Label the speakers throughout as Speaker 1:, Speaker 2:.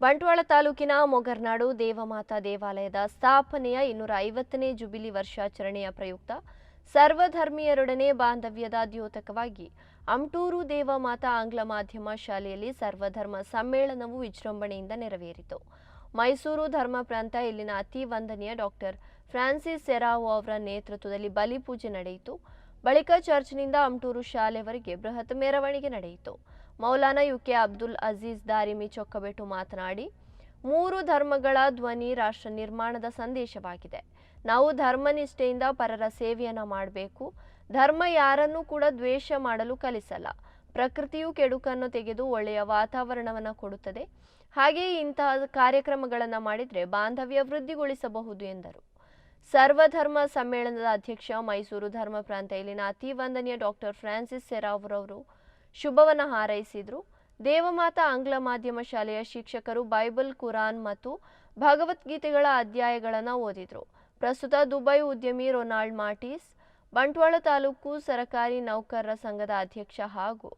Speaker 1: ಬಂಟ್ವಾಳ ತಾಲೂಕಿನ ಮೊಗರ್ನಾಡು ದೇವಮಾತಾ ದೇವಾಲಯದ ಸ್ಥಾಪನೆಯ 250ನೇ ಜುಬಿಲಿ ವರ್ಷಾಚರಣೆಯ ಪ್ರಯುಕ್ತ ಸರ್ವಧರ್ಮೀಯರೊಡನೆ ಬಾಂಧವ್ಯದ ದ್ಯೋತಕವಾಗಿ ಅಮಟೂರು ದೇವಮಾತಾ ಆಂಗ್ಲ ಮಾಧ್ಯಮ ಶಾಲೆಯಲ್ಲಿ ಸರ್ವಧರ್ಮ ಸಮ್ಮೇಳನವು ವಿಜೃಂಭಣೆಯಿಂದ ನೆರವೇರಿತು. ಮೈಸೂರು ಧರ್ಮ ಪ್ರಾಂತ ಇಲ್ಲಿನ ಅತಿ ವಂದನೀಯ ಡಾಕ್ಟರ್ ಫ್ರಾನ್ಸಿಸ್ ಸೆರಾವೋ ಅವರ ನೇತೃತ್ವದಲ್ಲಿ ಬಲಿಪೂಜೆ ನಡೆಯಿತು. ಬಳಿಕ ಚರ್ಚ್ನಿಂದ ಅಮಟೂರು ಶಾಲೆವರೆಗೆ ಬೃಹತ್ ಮೆರವಣಿಗೆ ನಡೆಯಿತು. ಮೌಲಾನಾ ಯುಕೆ ಅಬ್ದುಲ್ ಅಜೀಜ್ ದಾರಿಮಿ ಚೊಕ್ಕಬೆಟ್ಟು ಮಾತನಾಡಿ, 3 ಧರ್ಮಗಳ ಧ್ವನಿ ರಾಷ್ಟ್ರ ನಿರ್ಮಾಣದ ಸಂದೇಶವಾಗಿದೆ. ನಾವು ಧರ್ಮನಿಷ್ಠೆಯಿಂದ ಪರರ ಸೇವೆಯನ್ನ ಮಾಡಬೇಕು. ಧರ್ಮ ಯಾರನ್ನೂ ಕೂಡ ದ್ವೇಷ ಮಾಡಲು ಕಲಿಸಲ್ಲ. ಪ್ರಕೃತಿಯು ಕೆಡುಕನ್ನು ತೆಗೆದು ಒಳ್ಳೆಯ ವಾತಾವರಣವನ್ನು ಕೊಡುತ್ತದೆ. ಹಾಗೆಯೇ ಇಂತಹ ಕಾರ್ಯಕ್ರಮಗಳನ್ನು ಮಾಡಿದರೆ ಬಾಂಧವ್ಯ ವೃದ್ಧಿಗೊಳಿಸಬಹುದು ಎಂದರು. ಸರ್ವಧರ್ಮ ಸಮ್ಮೇಳನದ ಅಧ್ಯಕ್ಷ ಮೈಸೂರು ಧರ್ಮ ಪ್ರಾಂತ ಇಲ್ಲಿನ ಅತಿ ವಂದನೀಯ ಡಾಕ್ಟರ್ ಫ್ರಾನ್ಸಿಸ್ ಸೆರಾವೋ ಶುಭವನ್ನು ಹಾರೈಸಿದರು. ದೇವಮಾತಾ ಆಂಗ್ಲ ಮಾಧ್ಯಮ ಶಾಲೆಯ ಶಿಕ್ಷಕರು ಬೈಬಲ್, ಕುರಾನ್ ಮತ್ತು ಭಗವದ್ಗೀತೆಗಳ ಅಧ್ಯಾಯಗಳನ್ನು ಓದಿದರು. ಪ್ರಸ್ತುತ ದುಬೈ ಉದ್ಯಮಿ ರೊನಾಲ್ಡ್ ಮಾರ್ಟಿಸ್, ಬಂಟ್ವಾಳ ತಾಲೂಕು ಸರಕಾರಿ ನೌಕರರ ಸಂಘದ ಅಧ್ಯಕ್ಷ ಹಾಗೂ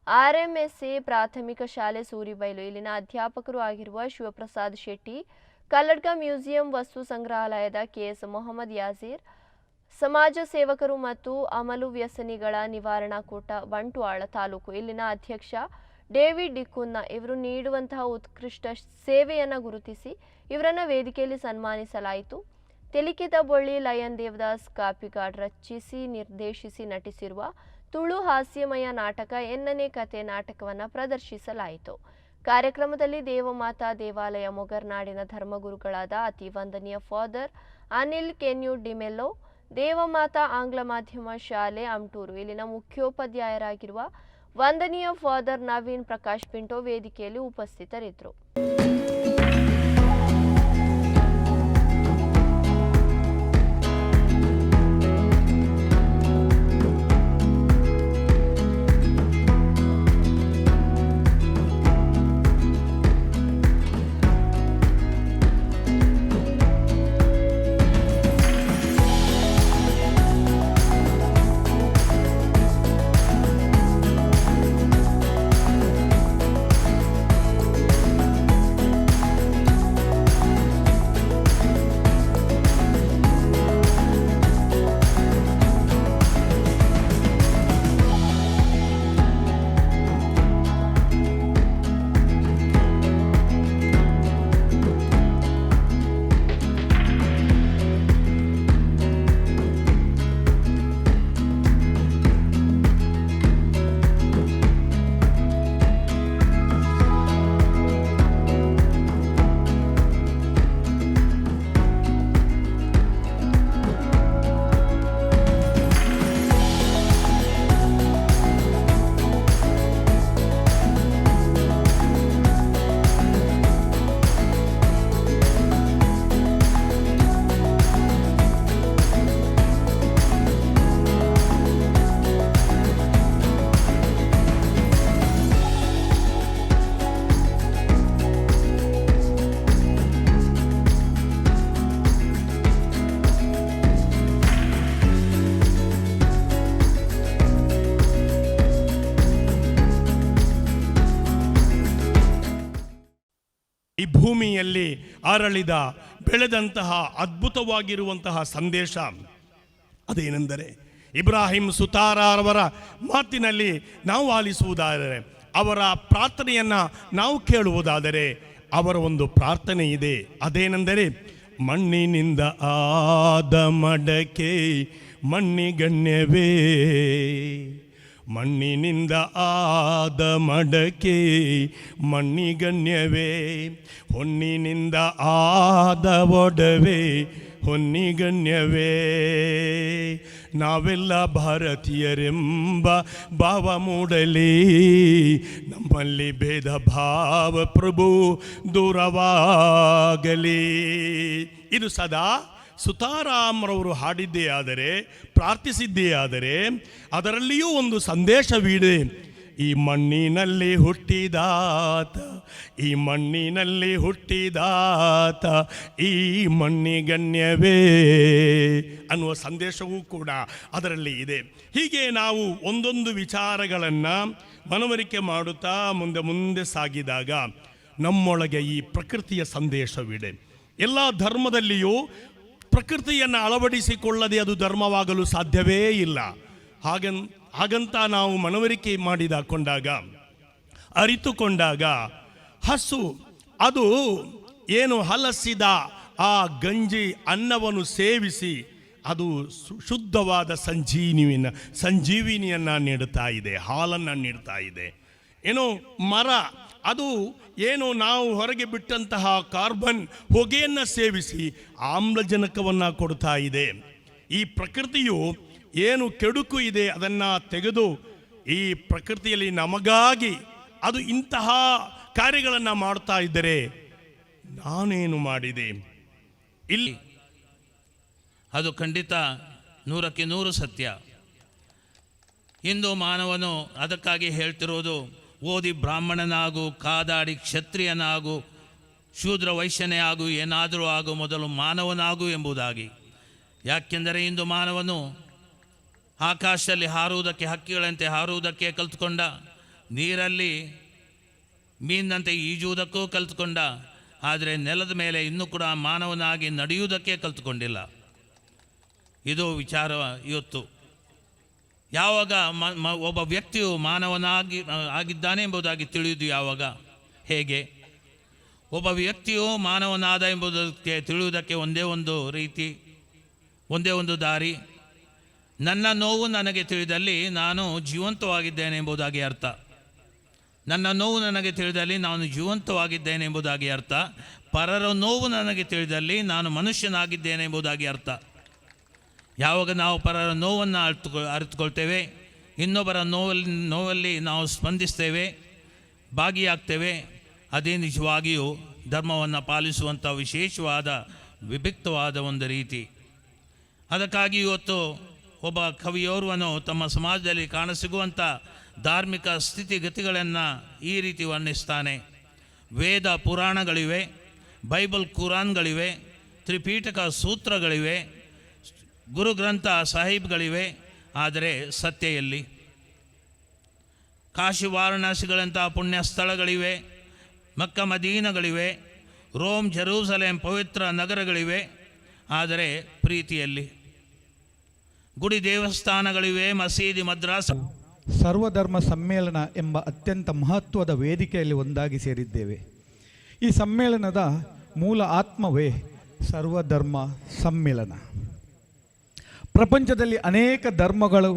Speaker 1: RMSA ಪ್ರಾಥಮಿಕ ಶಾಲೆ ಸೂರಿಬೈಲು ಇಲ್ಲಿನ ಅಧ್ಯಾಪಕರು ಆಗಿರುವ ಶಿವಪ್ರಸಾದ್ ಶೆಟ್ಟಿ, ಕಲ್ಲಡ್ಕ ಮ್ಯೂಸಿಯಂ ವಸ್ತು ಸಂಗ್ರಹಾಲಯದ KS ಮೊಹಮ್ಮದ್ ಯಾಜೀರ್, ಸಮಾಜ ಸೇವಕರು ಮತ್ತು ಅಮಲು ವ್ಯಸನಿಗಳ ನಿವಾರಣಾ ಕೂಟ ಬಂಟ್ವಾಳ ತಾಲೂಕು ಇಲ್ಲಿನ ಅಧ್ಯಕ್ಷ ಡೇವಿಡ್ ಡಿಕುನ್ನ ಇವರು ನೀಡುವಂತಹ ಉತ್ಕೃಷ್ಟ ಸೇವೆಯನ್ನು ಗುರುತಿಸಿ ಇವರನ್ನು ವೇದಿಕೆಯಲ್ಲಿ ಸನ್ಮಾನಿಸಲಾಯಿತು. ತೆಲಿಕೆದ ಬೊಳ್ಳಿ ಲಯನ್ ದೇವದಾಸ್ ಕಾಪಿಗಾಡ್ ರಚಿಸಿ ನಿರ್ದೇಶಿಸಿ ನಟಿಸಿರುವ ತುಳು ಹಾಸ್ಯಮಯ ನಾಟಕ ಎನ್ನನೇ ಕತೆ ನಾಟಕವನ್ನು ಪ್ರದರ್ಶಿಸಲಾಯಿತು. ಕಾರ್ಯಕ್ರಮದಲ್ಲಿ ದೇವಮಾತಾ ದೇವಾಲಯ ಮೊಗರ್ನಾಡಿನ ಧರ್ಮಗುರುಗಳಾದ ಅತಿ ವಂದನೀಯ ಫಾದರ್ ಅನಿಲ್ ಕೆನ್ಯು ಡಿಮೆಲ್ಲೋ, ದೇವಮಾತಾ ಆಂಗ್ಲ ಮಾಧ್ಯಮ ಶಾಲೆ ಅಮಟೂರು ಇಲ್ಲಿನ ಮುಖ್ಯೋಪಾಧ್ಯಾಯರಾಗಿರುವ ವಂದನೀಯ ಫಾದರ್ ನವೀನ್ ಪ್ರಕಾಶ್ ಪಿಂಟೋ ವೇದಿಕೆಯಲ್ಲಿ ಉಪಸ್ಥಿತರಿದ್ದರು.
Speaker 2: ಈ ಭೂಮಿಯಲ್ಲಿ ಅರಳಿದ ಬೆಳೆದಂತಹ ಅದ್ಭುತವಾಗಿರುವಂತಹ ಸಂದೇಶ ಅದೇನೆಂದರೆ, ಇಬ್ರಾಹಿಂ ಸುತಾರವರ ಮಾತಿನಲ್ಲಿ ನಾವು ಆಲಿಸುವುದಾದರೆ, ಅವರ ಪ್ರಾರ್ಥನೆಯನ್ನು ನಾವು ಕೇಳುವುದಾದರೆ, ಅವರ ಒಂದು ಪ್ರಾರ್ಥನೆ ಇದೆ. ಅದೇನೆಂದರೆ, ಮಣ್ಣಿನಿಂದ ಆದ ಮಡಕೆ ಮಣ್ಣಿಗಣ್ಯವೇ, ಮಣ್ಣಿನಿಂದ ಆದ ಮಡಕೆ ಮಣ್ಣಿಗಣ್ಯವೇ, ಹೊನ್ನಿನಿಂದ ಆದ ಒಡವೆ ಹೊನ್ನಿಗಣ್ಯವೇ. ನಾವೆಲ್ಲ ಭಾರತೀಯರೆಂಬ ಭಾವ ಮೂಡಲಿ, ನಮ್ಮಲ್ಲಿ ಭೇದ ಭಾವ ಪ್ರಭು ದೂರವಾಗಲಿ. ಇದು ಸದಾ ಸುತಾರಾಮ್ರವರು ಹಾಡಿದ್ದೇ ಆದರೆ, ಪ್ರಾರ್ಥಿಸಿದ್ದೇ ಆದರೆ, ಅದರಲ್ಲಿಯೂ ಒಂದು ಸಂದೇಶವಿದೆ. ಈ ಮಣ್ಣಿನಲ್ಲಿ ಹುಟ್ಟಿದಾತ, ಈ ಮಣ್ಣಿನಲ್ಲಿ ಹುಟ್ಟಿದಾತ, ಈ ಮಣ್ಣಿಗಣ್ಯವೇ ಅನ್ನುವ ಸಂದೇಶವೂ ಕೂಡ ಅದರಲ್ಲಿ ಇದೆ. ಹೀಗೆ ನಾವು ಒಂದೊಂದು ವಿಚಾರಗಳನ್ನು ಮನವರಿಕೆ ಮಾಡುತ್ತಾ ಮುಂದೆ ಸಾಗಿದಾಗ ನಮ್ಮೊಳಗೆ ಈ ಪ್ರಕೃತಿಯ ಸಂದೇಶವಿದೆ. ಎಲ್ಲ ಧರ್ಮದಲ್ಲಿಯೂ ಪ್ರಕೃತಿಯನ್ನು ಅಳವಡಿಸಿಕೊಳ್ಳದೆ ಅದು ಧರ್ಮವಾಗಲು ಸಾಧ್ಯವೇ ಇಲ್ಲ. ಹಾಗಂತ ನಾವು ಮನವರಿಕೆ ಕೊಂಡಾಗ ಅರಿತುಕೊಂಡಾಗ ಹಸು ಅದು ಏನು ಹಲಸಿದ ಆ ಗಂಜಿ ಅನ್ನವನ್ನು ಸೇವಿಸಿ ಅದು ಶುದ್ಧವಾದ ಸಂಜೀವಿನಿಯನ್ನು ನೀಡುತ್ತಾ ಇದೆ, ಹಾಲನ್ನು ನೀಡ್ತಾ ಇದೆ. ಏನು ಮರ ಅದು ಏನು ನಾವು ಹೊರಗೆ ಬಿಟ್ಟಂತಹ ಕಾರ್ಬನ್ ಹೊಗೆಯನ್ನು ಸೇವಿಸಿ ಆಮ್ಲಜನಕವನ್ನು ಕೊಡ್ತಾ ಇದೆ. ಈ ಪ್ರಕೃತಿಯು ಏನು ಕೆಡುಕು ಇದೆ ಅದನ್ನು ತೆಗೆದು ಈ ಪ್ರಕೃತಿಯಲ್ಲಿ ನಮಗಾಗಿ ಅದು ಇಂತಹ ಕಾರ್ಯಗಳನ್ನು ಮಾಡ್ತಾ ಇದ್ದರೆ ನಾನೇನು ಮಾಡಿದೆ ಇಲ್ಲಿ?
Speaker 3: ಅದು ಖಂಡಿತ 100ಕ್ಕೆ 100 ಸತ್ಯ. ಇಂದು ಮಾನವನು ಅದಕ್ಕಾಗಿ ಹೇಳ್ತಿರೋದು, ಓದಿ ಬ್ರಾಹ್ಮಣನಾಗು, ಕಾದಾಡಿ ಕ್ಷತ್ರಿಯನಾಗು, ಶೂದ್ರ ವೈಶ್ಯನೇ ಆಗು, ಏನಾದರೂ ಆಗು, ಮೊದಲು ಮಾನವನಾಗು ಎಂಬುದಾಗಿ. ಯಾಕೆಂದರೆ ಇಂದು ಮಾನವನು ಆಕಾಶದಲ್ಲಿ ಹಾರುವುದಕ್ಕೆ, ಹಕ್ಕಿಗಳಂತೆ ಹಾರುವುದಕ್ಕೆ ಕಲಿತುಕೊಂಡ, ನೀರಲ್ಲಿ ಮೀನಿನಂತೆ ಈಜುವುದಕ್ಕೂ ಕಲಿತುಕೊಂಡ, ಆದರೆ ನೆಲದ ಮೇಲೆ ಇನ್ನೂ ಕೂಡ ಮಾನವನಾಗಿ ನಡೆಯುವುದಕ್ಕೆ ಕಲಿತುಕೊಂಡಿಲ್ಲ. ಇದು ವಿಚಾರ. ಇವತ್ತು ಯಾವಾಗ ಒಬ್ಬ ವ್ಯಕ್ತಿಯು ಆಗಿದ್ದಾನೆ ಎಂಬುದಾಗಿ ತಿಳಿಯುವುದು ಯಾವಾಗ, ಹೇಗೆ? ಒಬ್ಬ ವ್ಯಕ್ತಿಯು ಮಾನವನಾದ ಎಂಬುದಕ್ಕೆ ತಿಳಿಯುವುದಕ್ಕೆ ಒಂದೇ ಒಂದು ರೀತಿ, ಒಂದೇ ಒಂದು ದಾರಿ. ನನ್ನ ನೋವು ನನಗೆ ತಿಳಿದಲ್ಲಿ ನಾನು ಜೀವಂತವಾಗಿದ್ದೇನೆ ಎಂಬುದಾಗಿ ಅರ್ಥ. ನನ್ನ ನೋವು ನನಗೆ ತಿಳಿದಲ್ಲಿ ನಾನು ಜೀವಂತವಾಗಿದ್ದೇನೆ ಎಂಬುದಾಗಿ ಅರ್ಥ. ಪರರ ನೋವು ನನಗೆ ತಿಳಿದಲ್ಲಿ ನಾನು ಮನುಷ್ಯನಾಗಿದ್ದೇನೆ ಎಂಬುದಾಗಿ ಅರ್ಥ. ಯಾವಾಗ ನಾವು ಪರರ ನೋವನ್ನು ಅರಿತುಕೊಳ್ತೇವೆ, ಇನ್ನೊಬ್ಬರ ನೋವಲ್ಲಿ ನಾವು ಸ್ಪಂದಿಸ್ತೇವೆ, ಭಾಗಿಯಾಗ್ತೇವೆ, ಅದೇ ನಿಜವಾಗಿಯೂ ಧರ್ಮವನ್ನು ಪಾಲಿಸುವಂಥ ವಿಶೇಷವಾದ ವಿಭಿಕ್ತವಾದ ಒಂದು ರೀತಿ. ಅದಕ್ಕಾಗಿ ಇವತ್ತು ಒಬ್ಬ ಕವಿಯೋರ್ವನು ತಮ್ಮ ಸಮಾಜದಲ್ಲಿ ಕಾಣಸಿಗುವಂಥ ಧಾರ್ಮಿಕ ಸ್ಥಿತಿಗತಿಗಳನ್ನು ಈ ರೀತಿ ವರ್ಣಿಸ್ತಾನೆ. ವೇದ ಪುರಾಣಗಳಿವೆ, ಬೈಬಲ್ ಕುರಾನ್ಗಳಿವೆ, ತ್ರಿಪೀಠಕ ಸೂತ್ರಗಳಿವೆ, ಗುರುಗ್ರಂಥ ಸಾಹಿಬ್ಗಳಿವೆ, ಆದರೆ ಸತ್ಯ ಎಲ್ಲಿ? ಕಾಶಿ ವಾರಣಾಸಿಗಳಂಥ ಪುಣ್ಯ ಸ್ಥಳಗಳಿವೆ, ಮಕ್ಕ ಮದೀನಗಳಿವೆ, ರೋಮ್ ಜೆರೂಸಲೇಮ್ ಪವಿತ್ರ ನಗರಗಳಿವೆ, ಆದರೆ ಪ್ರೀತಿಯಲ್ಲಿ? ಗುಡಿ ದೇವಸ್ಥಾನಗಳಿವೆ, ಮಸೀದಿ ಮದ್ರಾಸ.
Speaker 4: ಸರ್ವಧರ್ಮ ಸಮ್ಮೇಳನ ಎಂಬ ಅತ್ಯಂತ ಮಹತ್ವದ ವೇದಿಕೆಯಲ್ಲಿ ಒಂದಾಗಿ ಸೇರಿದ್ದೇವೆ. ಈ ಸಮ್ಮೇಳನದ ಮೂಲ ಆತ್ಮವೇ ಸರ್ವಧರ್ಮ ಸಮ್ಮೇಳನ. ಪ್ರಪಂಚದಲ್ಲಿ ಅನೇಕ ಧರ್ಮಗಳು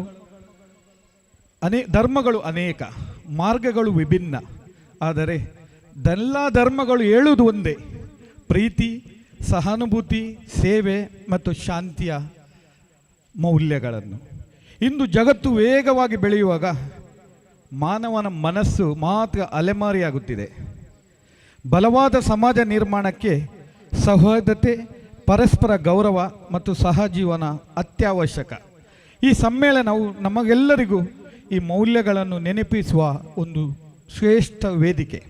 Speaker 4: ಅನೇಕ, ಮಾರ್ಗಗಳು ವಿಭಿನ್ನ, ಆದರೆ ಎಲ್ಲ ಧರ್ಮಗಳು ಹೇಳುವುದು ಒಂದೇ: ಪ್ರೀತಿ, ಸಹಾನುಭೂತಿ, ಸೇವೆ ಮತ್ತು ಶಾಂತಿಯ ಮೌಲ್ಯಗಳನ್ನು. ಇಂದು ಜಗತ್ತು ವೇಗವಾಗಿ ಬೆಳೆಯುವಾಗ ಮಾನವನ ಮನಸ್ಸು ಮಾತ್ರ ಅಲೆಮಾರಿಯಾಗುತ್ತಿದೆ. ಬಲವಾದ ಸಮಾಜ ನಿರ್ಮಾಣಕ್ಕೆ ಸೌಹಾರ್ದತೆ, ಪರಸ್ಪರ ಗೌರವ ಮತ್ತು ಸಹಜೀವನ ಅತ್ಯವಶ್ಯಕ. ಈ ಸಮ್ಮೇಳನವು ನಮಗೆಲ್ಲರಿಗೂ ಈ ಮೌಲ್ಯಗಳನ್ನು ನೆನಪಿಸುವ ಒಂದು ಶ್ರೇಷ್ಠ ವೇದಿಕೆ.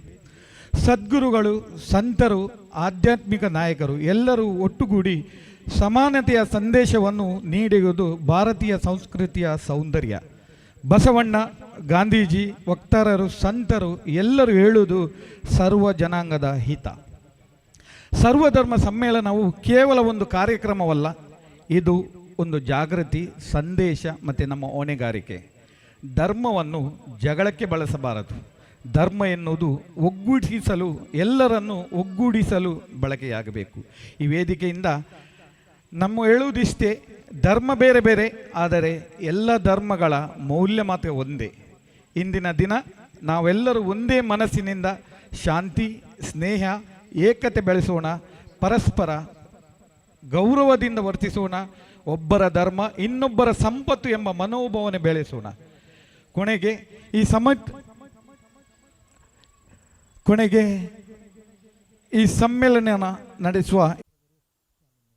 Speaker 4: ಸದ್ಗುರುಗಳು, ಸಂತರು, ಆಧ್ಯಾತ್ಮಿಕ ನಾಯಕರು ಎಲ್ಲರೂ ಒಟ್ಟುಗೂಡಿ ಸಮಾನತೆಯ ಸಂದೇಶವನ್ನು ನೀಡಿರುವುದು ಭಾರತೀಯ ಸಂಸ್ಕೃತಿಯ ಸೌಂದರ್ಯ. ಬಸವಣ್ಣ, ಗಾಂಧೀಜಿ, ವಕ್ತಾರರು, ಸಂತರು ಎಲ್ಲರೂ ಹೇಳುವುದು ಸರ್ವ ಜನಾಂಗದ ಹಿತ. ಸರ್ವಧರ್ಮ ಸಮ್ಮೇಳನವು ಕೇವಲ ಒಂದು ಕಾರ್ಯಕ್ರಮವಲ್ಲ, ಇದು ಒಂದು ಜಾಗೃತಿ, ಸಂದೇಶ ಮತ್ತು ನಮ್ಮ ಹೊಣೆಗಾರಿಕೆ. ಧರ್ಮವನ್ನು ಜಗಳಕ್ಕೆ ಬಳಸಬಾರದು. ಧರ್ಮ ಎನ್ನುವುದು ಒಗ್ಗೂಡಿಸಲು, ಎಲ್ಲರನ್ನು ಒಗ್ಗೂಡಿಸಲು ಬಳಕೆಯಾಗಬೇಕು. ಈ ವೇದಿಕೆಯಿಂದ ನಮ್ಮ ಹೇಳುವುದಿಷ್ಟೇ: ಧರ್ಮ ಬೇರೆ ಬೇರೆ, ಆದರೆ ಎಲ್ಲ ಧರ್ಮಗಳ ಮೌಲ್ಯ ಮಾತ್ರ ಒಂದೇ. ಇಂದಿನ ದಿನ ನಾವೆಲ್ಲರೂ ಒಂದೇ ಮನಸ್ಸಿನಿಂದ ಶಾಂತಿ, ಸ್ನೇಹ, ಏಕತೆ ಬೆಳೆಸೋಣ, ಪರಸ್ಪರ ಗೌರವದಿಂದ ವರ್ತಿಸೋಣ, ಒಬ್ಬರ ಧರ್ಮ ಇನ್ನೊಬ್ಬರ ಸಂಪತ್ತು ಎಂಬ ಮನೋಭಾವನೆ ಬೆಳೆಸೋಣ. ಕೊನೆಗೆ ಈ ಸಮ್ಮೇಳನ ನಡೆಸುವ